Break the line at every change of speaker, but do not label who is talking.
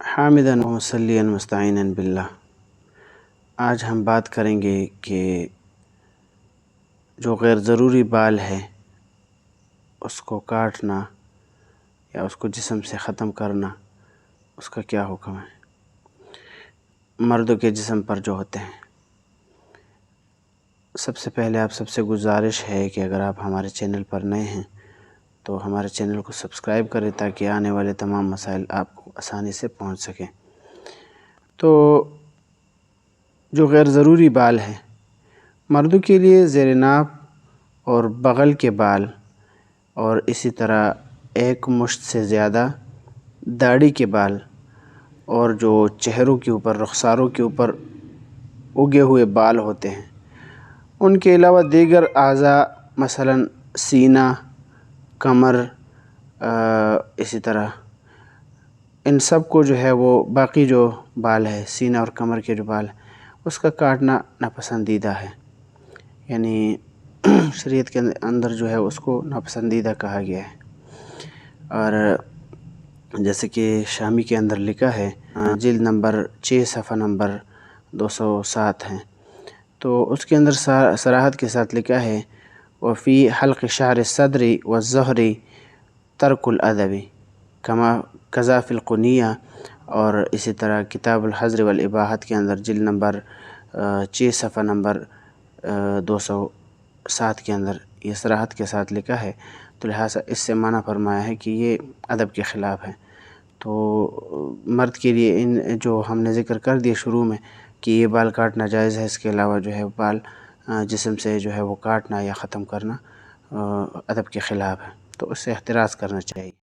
حامداً و مصلیاً مستعیناً باللہ۔ آج ہم بات کریں گے کہ جو غیر ضروری بال ہے اس کو کاٹنا یا اس کو جسم سے ختم کرنا، اس کا کیا حکم ہے مردوں کے جسم پر جو ہوتے ہیں۔ سب سے پہلے آپ سب سے گزارش ہے کہ اگر آپ ہمارے چینل پر نئے ہیں تو ہمارے چینل کو سبسکرائب کریں تاکہ آنے والے تمام مسائل آپ کو آسانی سے پہنچ سکیں۔ تو جو غیر ضروری بال ہے مردوں کے لیے زیر ناف اور بغل کے بال، اور اسی طرح ایک مشت سے زیادہ داڑھی کے بال، اور جو چہروں کے اوپر، رخساروں کے اوپر اگے ہوئے بال ہوتے ہیں، ان کے علاوہ دیگر اعضاء مثلاً سینہ، کمر، اسی طرح ان سب کو جو ہے وہ باقی جو بال ہے، سینہ اور کمر کے جو بال ہیں، اس کا کاٹنا ناپسندیدہ ہے، یعنی شریعت کے اندر جو ہے اس کو ناپسندیدہ کہا گیا ہے۔ اور جیسے کہ شامی کے اندر لکھا ہے، جلد نمبر 6 صفحہ نمبر 207 ہیں، تو اس کے اندر صراحت کے ساتھ لکھا ہے وفی حلق شعر الصدر والظہر ترک الادب کذا فی القنیہ، اور اسی طرح کتاب الحظر والاباحت کے اندر جلد نمبر 6 صفحہ نمبر 207 کے اندر یہ صراحت کے ساتھ لکھا ہے، تو لہٰذا اس سے معنی فرمایا ہے کہ یہ ادب کے خلاف ہے۔ تو مرد کے لیے ان جو ہم نے ذکر کر دیا شروع میں کہ یہ بال کاٹنا جائز ہے، اس کے علاوہ جو ہے بال جسم سے جو ہے وہ کاٹنا یا ختم کرنا ادب کے خلاف ہے، تو اس سے احتراز کرنا چاہیے۔